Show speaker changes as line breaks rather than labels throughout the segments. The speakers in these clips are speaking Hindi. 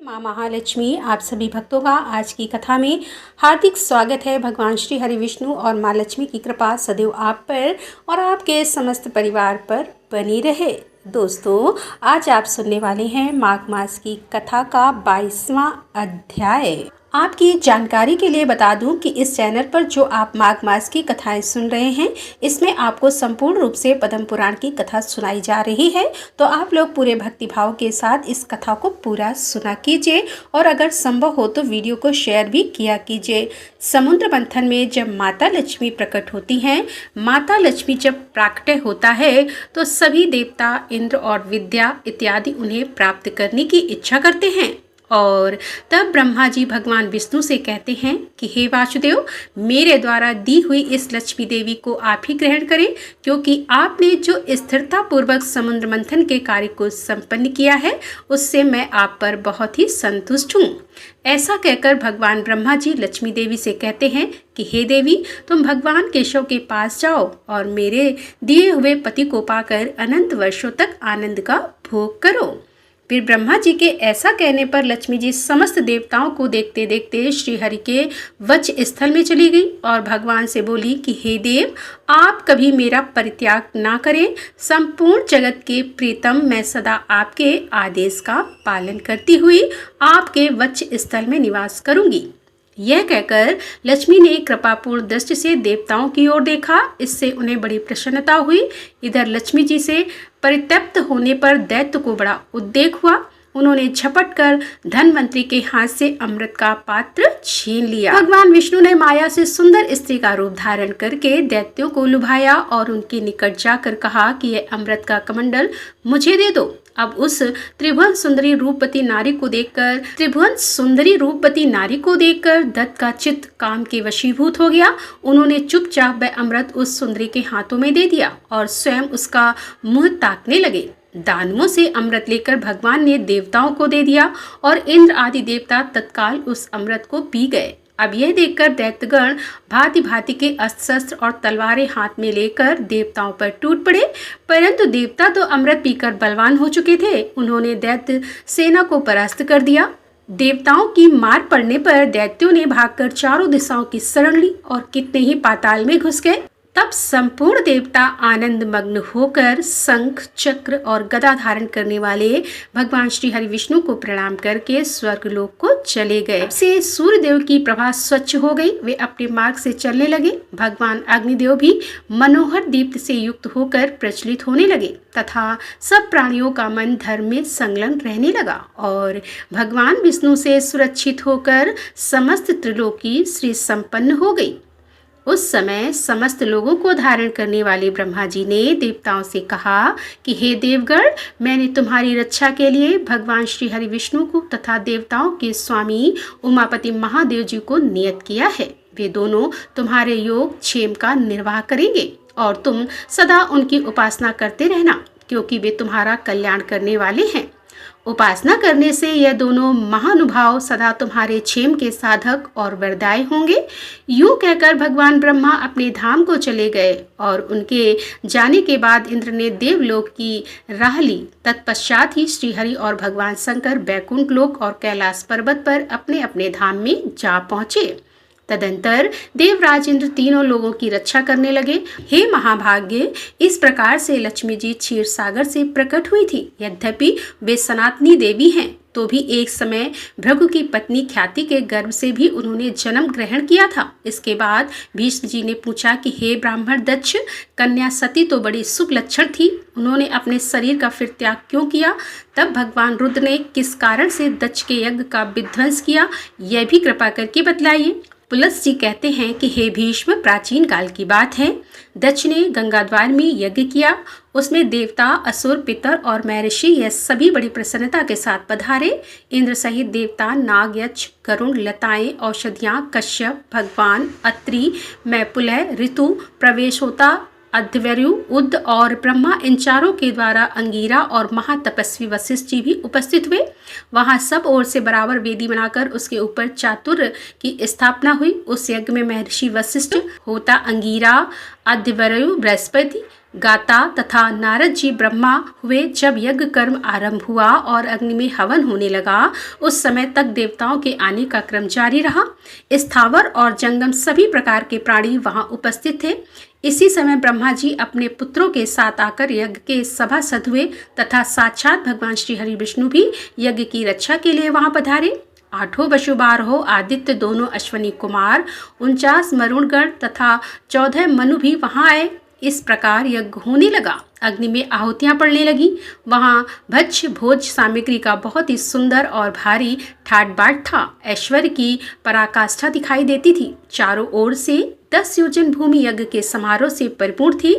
माँ महालक्ष्मी आप सभी भक्तों का आज की कथा में हार्दिक स्वागत है। भगवान श्री हरि विष्णु और माँ लक्ष्मी की कृपा सदैव आप पर और आपके समस्त परिवार पर बनी रहे। दोस्तों, आज आप सुनने वाले हैं माघ मास की कथा का 22वां अध्याय। आपकी जानकारी के लिए बता दूं कि इस चैनल पर जो आप माघ मास की कथाएं सुन रहे हैं, इसमें आपको संपूर्ण रूप से पद्म पुराण की कथा सुनाई जा रही है। तो आप लोग पूरे भक्तिभाव के साथ इस कथा को पूरा सुना कीजिए और अगर संभव हो तो वीडियो को शेयर भी किया कीजिए। समुद्र मंथन में जब माता लक्ष्मी प्रकट होती हैं, माता लक्ष्मी जब प्राकट्य होता है तो सभी देवता इंद्र और विद्या इत्यादि उन्हें प्राप्त करने की इच्छा करते हैं। और तब ब्रह्मा जी भगवान विष्णु से कहते हैं कि हे वासुदेव, मेरे द्वारा दी हुई इस लक्ष्मी देवी को आप ही ग्रहण करें, क्योंकि आपने जो स्थिरता पूर्वक समुद्र मंथन के कार्य को संपन्न किया है उससे मैं आप पर बहुत ही संतुष्ट हूँ। ऐसा कहकर भगवान ब्रह्मा जी लक्ष्मी देवी से कहते हैं कि हे देवी, तुम भगवान केशव के पास जाओ और मेरे दिए हुए पति को पाकर अनंत वर्षों तक आनंद का भोग करो। फिर ब्रह्मा जी के ऐसा कहने पर लक्ष्मी जी समस्त देवताओं को देखते देखते श्री हरि के वक्ष स्थल में चली गई और भगवान से बोली कि हे देव, आप कभी मेरा परित्याग ना करें। संपूर्ण जगत के प्रीतम मैं सदा आपके आदेश का पालन करती हुई आपके वक्ष स्थल में निवास करूंगी। यह कहकर लक्ष्मी ने कृपापूर्ण दृष्टि से देवताओं की ओर देखा। इससे उन्हें बड़ी प्रसन्नता हुई। इधर लक्ष्मी जी से परित्यक्त होने पर दैत्य को बड़ा उद्वेग हुआ। उन्होंने झपट कर धनवंतरी के हाथ से अमृत का पात्र छीन लिया। भगवान विष्णु ने माया से सुंदर स्त्री का रूप धारण करके दैत्यों को लुभाया और उनके निकट जाकर कहा कि यह अमृत का कमंडल मुझे दे दो। अब उस त्रिभुवन सुंदरी रूपवती नारी को देखकर दत्त का चित्त काम के वशीभूत हो गया। उन्होंने चुपचाप वह अमृत उस सुंदरी के हाथों में दे दिया और स्वयं उसका मुंह ताकने लगे। दानवों से अमृत लेकर भगवान ने देवताओं को दे दिया और इंद्र आदि देवता तत्काल उस अमृत को पी गए। अब यह देखकर दैत्यगण भांति भांति के अस्त्र शस्त्र और तलवारें हाथ में लेकर देवताओं पर टूट पड़े, परंतु देवता तो अमृत पीकर बलवान हो चुके थे। उन्होंने दैत्य सेना को परास्त कर दिया। देवताओं की मार पड़ने पर दैत्यों ने भागकर चारों दिशाओं की शरण ली और कितने ही पाताल में घुस गए। तब संपूर्ण देवता आनंद मग्न होकर शंख चक्र और गदा धारण करने वाले भगवान श्री हरि विष्णु को प्रणाम करके स्वर्गलोक को चले गए। से सूर्यदेव की प्रभा स्वच्छ हो गई। वे अपने मार्ग से चलने लगे। भगवान अग्निदेव भी मनोहर दीप्त से युक्त होकर प्रज्वलित होने लगे तथा सब प्राणियों का मन धर्म में संलग्न रहने लगा और भगवान विष्णु से सुरक्षित होकर समस्त त्रिलोकी श्री संपन्न हो गई। उस समय समस्त लोगों को धारण करने वाले ब्रह्मा जी ने देवताओं से कहा कि हे देवगण, मैंने तुम्हारी रक्षा के लिए भगवान श्री हरि विष्णु को तथा देवताओं के स्वामी उमापति महादेव जी को नियत किया है। वे दोनों तुम्हारे योग क्षेम का निर्वाह करेंगे और तुम सदा उनकी उपासना करते रहना, क्योंकि वे तुम्हारा कल्याण करने वाले हैं। उपासना करने से यह दोनों महानुभाव सदा तुम्हारे क्षेम के साधक और वरदायी होंगे। यूं कहकर भगवान ब्रह्मा अपने धाम को चले गए और उनके जाने के बाद इंद्र ने देवलोक की राह ली। तत्पश्चात ही श्रीहरि और भगवान शंकर बैकुंठ लोक और कैलाश पर्वत पर अपने अपने धाम में जा पहुंचे। तदंतर देवराज इंद्र तीनों लोगों की रक्षा करने लगे। हे महाभाग्य, इस प्रकार से लक्ष्मी जी क्षीर सागर से प्रकट हुई थी। यद्यपि वे सनातनी देवी हैं, तो भी एक समय भृगु की पत्नी ख्याति के गर्भ से भी उन्होंने जन्म ग्रहण किया था। इसके बाद भीष्म जी ने पूछा कि हे ब्राह्मण दक्ष, कन्या सती तो बड़ी शुभ लक्षण थी, उन्होंने अपने शरीर का फिर त्याग क्यों किया? तब भगवान रुद्र ने किस कारण से दक्ष के यज्ञ का विध्वंस किया, यह भी कृपा करके बतलाइए। पुलस जी कहते हैं कि हे भीष्म, प्राचीन काल की बात है। दक्ष ने गंगाद्वार में यज्ञ किया। उसमें देवता, असुर, पितर और महर्षि यह सभी बड़ी प्रसन्नता के साथ पधारे। इंद्र सहित देवता, नाग, यक्ष, गरुण, लताएं, औषधियां, कश्यप, भगवान, अत्रि, मैपुलय, ऋतु, प्रवेश होता, अध्वर्यु, उद्द और ब्रह्मा, इन चारों के द्वारा अंगीरा और महातपस्वी वशिष्ठ जी भी उपस्थित हुए। वहां सब ओर से बराबर वेदी बनाकर उसके ऊपर चातुर्य की स्थापना हुई। उस यज्ञ में महर्षि वशिष्ठ, होता अंगीरा, अध्वर्यु बृहस्पति, गाता तथा नारद जी ब्रह्मा हुए। जब यज्ञ कर्म आरंभ हुआ और अग्नि में हवन होने लगा, उस समय तक देवताओं के आने का क्रम जारी रहा। स्थावर और जंगम सभी प्रकार के प्राणी वहां उपस्थित थे। इसी समय ब्रह्मा जी अपने पुत्रों के साथ आकर यज्ञ के सभासद हुए तथा साक्षात भगवान श्री हरि विष्णु भी यज्ञ की रक्षा के लिए वहां पधारे। 8 वसु 12 आदित्य, दोनों अश्वनी कुमार, 49 मरुणगण तथा 14 मनु भी वहां आए। इस प्रकार यज्ञ होने लगा। अग्नि में आहुतियां पड़ने लगी। वहाँ भक्ष्य भोज सामग्री का बहुत ही सुंदर और भारी ठाट बाट था। ऐश्वर्य की पराकाष्ठा दिखाई देती थी। चारों ओर से 10 योजन भूमि यज्ञ के समारोह से परिपूर्ण थी।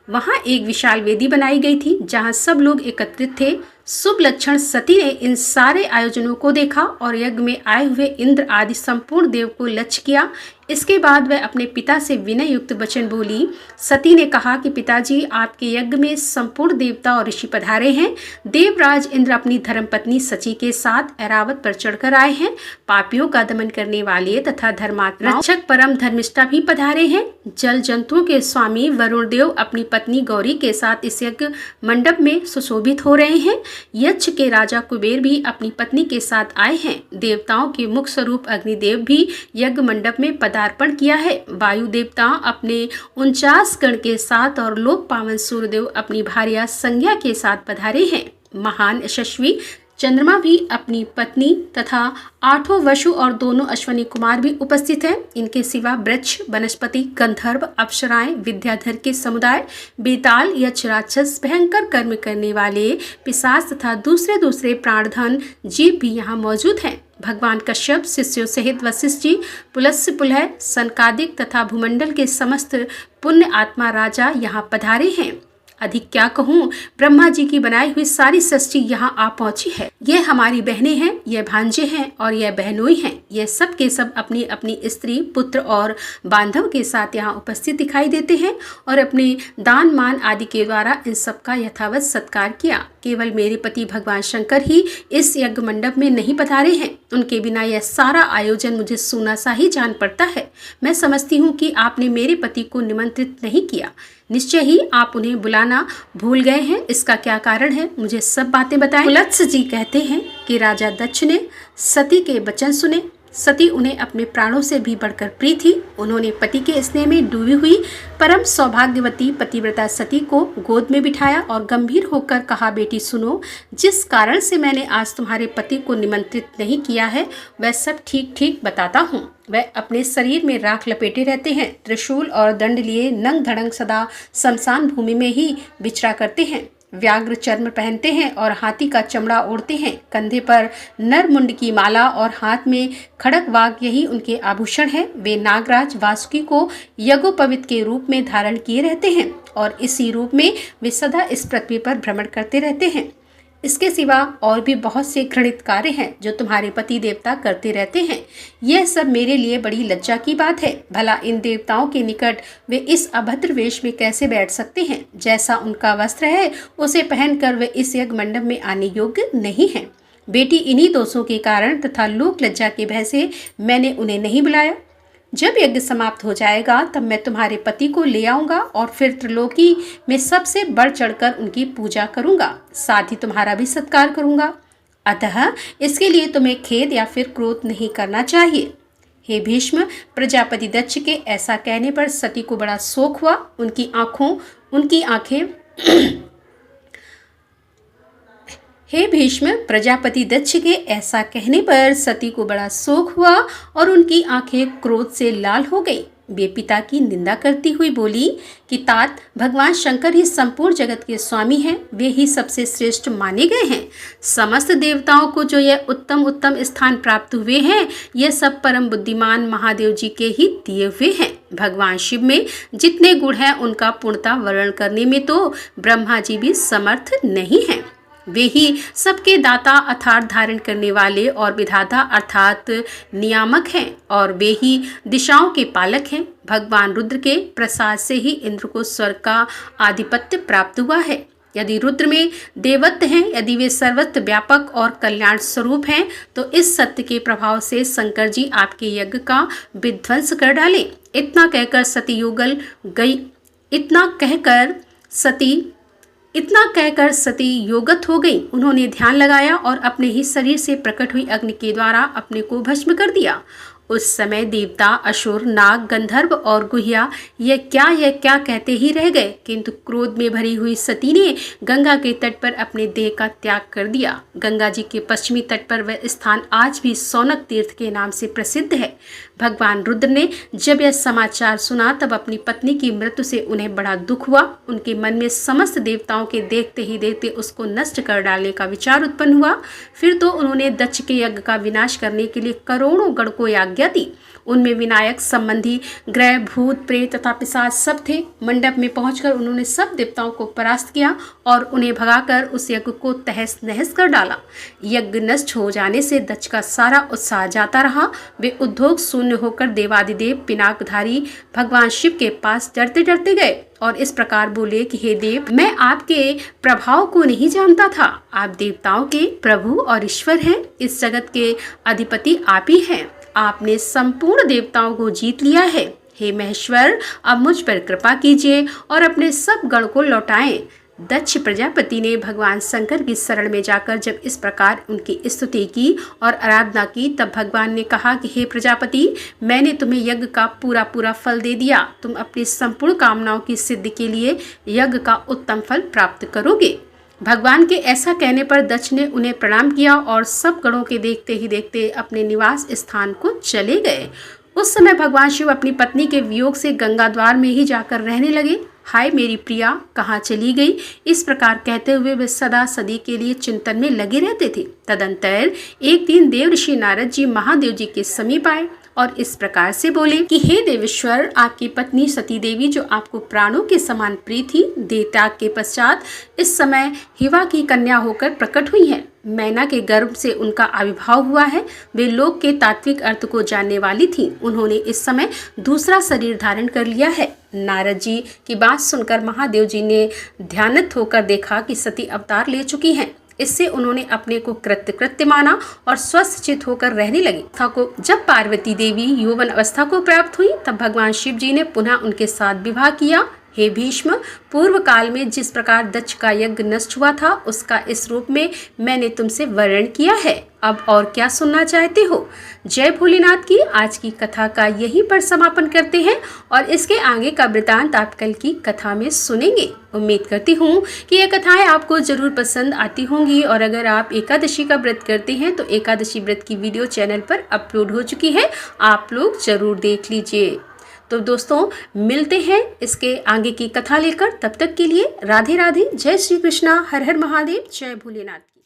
वहाँ एक विशाल वेदी बनाई गई थी जहाँ सब लोग एकत्रित थे। शुभ लक्षण सती ने इन सारे आयोजनों को देखा और यज्ञ में आए हुए इंद्र आदि संपूर्ण देव को लक्ष्य किया। इसके बाद वह अपने पिता से विनय युक्त वचन बोली। सती ने कहा कि पिताजी, आपके यज्ञ में संपूर्ण देवता और ऋषि पधारे हैं। देवराज इंद्र अपनी धर्मपत्नी सची के साथ ऐरावत पर चढ़कर आए हैं। पापियों का दमन करने वाले तथा धर्मात्मा रक्षक परम धर्मिष्ठा भी पधारे हैं। जल जंतुओं के स्वामी वरुण देव अपनी पत्नी गौरी के साथ इस यज्ञ मंडप में सुशोभित हो रहे हैं। यक्ष के राजा कुबेर भी अपनी पत्नी के साथ आए हैं। देवताओं के मुख्य स्वरूप अग्निदेव भी यज्ञ मंडप में पदार्पण किया है। वायु देवता अपने 49 गण के साथ और लोक पावन सूर्यदेव अपनी भार्या संज्ञा के साथ पधारे हैं। महान यशस्वी चंद्रमा भी अपनी पत्नी तथा 8 वसु और दोनों अश्वनी कुमार भी उपस्थित हैं। इनके सिवा वृक्ष, वनस्पति, गंधर्व, अप्सराएं, विद्याधर के समुदाय, बेताल, यक्ष, राक्षस, भयंकर कर्म करने वाले पिशाच तथा दूसरे प्राणधन जीव भी यहाँ मौजूद हैं। भगवान कश्यप शिष्यों सहित वशिष्ठ जी, पुलस्त्य, पुलह, सनकादिक तथा भूमंडल के समस्त पुण्य आत्मा राजा यहाँ पधारे हैं। अधिक क्या कहूँ, ब्रह्मा जी की बनाई हुई सारी सृष्टि यहाँ आ पहुंची है। ये हमारी बहनें हैं, ये भांजे हैं और ये बहनोई हैं। ये सब के सब अपनी अपनी स्त्री, पुत्र और बांधव के साथ यहाँ उपस्थित दिखाई देते हैं और अपने दान मान आदि के द्वारा इन सब का यथावत सत्कार किया। केवल मेरे पति भगवान शंकर ही इस यज्ञ मंडप में नहीं पधारे हैं। उनके बिना यह सारा आयोजन मुझे सूना सा ही जान पड़ता है। मैं समझती हूँ कि आपने मेरे पति को निमंत्रित नहीं किया। निश्चय ही आप उन्हें बुलाना भूल गए हैं। इसका क्या कारण है, मुझे सब बातें बताएं। पुलत्स्य जी कहते हैं कि राजा दक्ष ने सती के वचन सुने। सती उन्हें अपने प्राणों से भी बढ़कर प्रिय थी। उन्होंने पति के स्नेह में डूबी हुई परम सौभाग्यवती पतिव्रता सती को गोद में बिठाया और गंभीर होकर कहा, बेटी सुनो, जिस कारण से मैंने आज तुम्हारे पति को निमंत्रित नहीं किया है वह सब ठीक ठीक बताता हूँ। वह अपने शरीर में राख लपेटे रहते हैं, त्रिशूल और दंड लिए नंग धड़ंग सदा शमशान भूमि में ही विचरा करते हैं। व्याघ्र चर्म पहनते हैं और हाथी का चमड़ा ओढ़ते हैं। कंधे पर नरमुंड की माला और हाथ में खड़ग वाग, यही उनके आभूषण है। वे नागराज वासुकी को यज्ञोपवीत के रूप में धारण किए रहते हैं और इसी रूप में वे सदा इस पृथ्वी पर भ्रमण करते रहते हैं। इसके सिवा और भी बहुत से घृणित कार्य हैं जो तुम्हारे पति देवता करते रहते हैं। यह सब मेरे लिए बड़ी लज्जा की बात है। भला इन देवताओं के निकट वे इस अभद्र वेश में कैसे बैठ सकते हैं? जैसा उनका वस्त्र है उसे पहनकर वे इस यज्ञ मंडप में आने योग्य नहीं हैं। बेटी, इन्हीं दोषों के कारण तथा लोक लज्जा के भय से मैंने उन्हें नहीं बुलाया। जब यज्ञ समाप्त हो जाएगा तब मैं तुम्हारे पति को ले आऊंगा और फिर त्रिलोकी में सबसे बढ़ चढ़कर उनकी पूजा करूंगा, साथ ही तुम्हारा भी सत्कार करूंगा। अतः इसके लिए तुम्हें खेद या फिर क्रोध नहीं करना चाहिए। हे भीष्म, प्रजापति दक्ष के ऐसा कहने पर सती को बड़ा शोक हुआ। उनकी आंखें हे भीष्म, प्रजापति दक्ष के ऐसा कहने पर सती को बड़ा शोक हुआ और उनकी आंखें क्रोध से लाल हो गई। वे पिता की निंदा करती हुई बोली कि तात, भगवान शंकर ही संपूर्ण जगत के स्वामी हैं। वे ही सबसे श्रेष्ठ माने गए हैं। समस्त देवताओं को जो यह उत्तम उत्तम स्थान प्राप्त हुए हैं, ये सब परम बुद्धिमान महादेव जी के ही दिए हुए हैं। भगवान शिव में जितने गुण हैं उनका पूर्णता वर्णन करने में तो ब्रह्मा जी भी समर्थ नहीं हैं। वे ही सबके दाता अर्थात धारण करने वाले और विधाता अर्थात नियामक हैं और वे ही दिशाओं के पालक हैं। भगवान रुद्र के प्रसाद से ही इंद्र को स्वर्ग का आधिपत्य प्राप्त हुआ है। यदि रुद्र में देवत्व हैं, यदि वे सर्वत्र व्यापक और कल्याण स्वरूप हैं, तो इस सत्य के प्रभाव से शंकर जी आपके यज्ञ का विध्वंस कर डालें। इतना कहकर सती। इतना कहकर सती योगत हो गई। उन्होंने ध्यान लगाया और अपने ही शरीर से प्रकट हुई अग्नि के द्वारा अपने को भस्म कर दिया। उस समय देवता, असुर, नाग, गंधर्व और गुहिया यह क्या कहते ही रह गए, किंतु क्रोध में भरी हुई सती ने गंगा के तट पर अपने देह का त्याग कर दिया। गंगा जी के पश्चिमी तट पर वह स्थान आज भी सौनक तीर्थ के नाम से प्रसिद्ध है। भगवान रुद्र ने जब यह समाचार सुना तब अपनी पत्नी की मृत्यु से उन्हें बड़ा दुख हुआ। उनके मन में समस्त देवताओं के देखते ही देखते उसको नष्ट कर डालने का विचार उत्पन्न हुआ। फिर तो उन्होंने दक्ष के यज्ञ का विनाश करने के लिए करोड़ों गण को आज्ञा दी। उनमें विनायक संबंधी ग्रह, भूत, प्रेत तथा पिशाच सब थे। मंडप में पहुंचकर उन्होंने सब देवताओं को परास्त किया और उन्हें भगाकर उस यज्ञ को तहस नहस कर डाला। यज्ञ नष्ट हो जाने से दक्ष का सारा उत्साह जाता रहा। वे उद्योग शून्य होकर देवादिदेव पिनाकधारी भगवान शिव के पास डरते डरते गए और इस प्रकार बोले कि हे देव, मैं आपके प्रभाव को नहीं जानता था। आप देवताओं के प्रभु और ईश्वर हैं। इस जगत के अधिपति आप ही हैं। आपने संपूर्ण देवताओं को जीत लिया है। हे महेश्वर, अब मुझ पर कृपा कीजिए और अपने सब गण को लौटाएं। दक्ष प्रजापति ने भगवान शंकर की शरण में जाकर जब इस प्रकार उनकी स्तुति की और आराधना की, तब भगवान ने कहा कि हे प्रजापति, मैंने तुम्हें यज्ञ का पूरा फल दे दिया। तुम अपनी संपूर्ण कामनाओं की सिद्धि के लिए यज्ञ का उत्तम फल प्राप्त करोगे। भगवान के ऐसा कहने पर दक्ष ने उन्हें प्रणाम किया और सब गणों के देखते ही देखते अपने निवास स्थान को चले गए। उस समय भगवान शिव अपनी पत्नी के वियोग से गंगा द्वार में ही जाकर रहने लगे। हाय मेरी प्रिया, कहाँ चली गई? इस प्रकार कहते हुए वे सदा सदी के लिए चिंतन में लगे रहते थे। तदंतर एक दिन देव ऋषि नारद जी महादेव जी के समीप आए और इस प्रकार से बोले कि हे देवेश्वर, आपकी पत्नी सती देवी जो आपको प्राणों के समान प्रिय थी, देह त्याग के पश्चात इस समय हिवा की कन्या होकर प्रकट हुई है। मैना के गर्भ से उनका आविर्भाव हुआ है। वे लोक के तात्विक अर्थ को जानने वाली थी। उन्होंने इस समय दूसरा शरीर धारण कर लिया है। नारद जी की बात सुनकर महादेव जी ने ध्यानित होकर देखा कि सती अवतार ले चुकी हैं। इससे उन्होंने अपने को कृत्य माना और स्वस्थ चित होकर रहने लगी। जब पार्वती देवी यौवन अवस्था को प्राप्त हुई तब भगवान शिव जी ने पुनः उनके साथ विवाह किया। हे भीष्म, पूर्व काल में जिस प्रकार दक्ष का यज्ञ नष्ट हुआ था उसका इस रूप में मैंने तुमसे वर्णन किया है। अब और क्या सुनना चाहते हो? जय भोलेनाथ की। आज की कथा का यहीं पर समापन करते हैं और इसके आगे का वृतांत आप कल की कथा में सुनेंगे। उम्मीद करती हूँ कि ये कथाएं आपको जरूर पसंद आती होंगी और अगर आप एकादशी का व्रत करते हैं तो एकादशी व्रत की वीडियो चैनल पर अपलोड हो चुकी है, आप लोग जरूर देख लीजिए। तो दोस्तों, मिलते हैं इसके आगे की कथा लेकर। तब तक के लिए राधे राधे, जय श्री कृष्णा, हर हर महादेव, जय भोलेनाथ।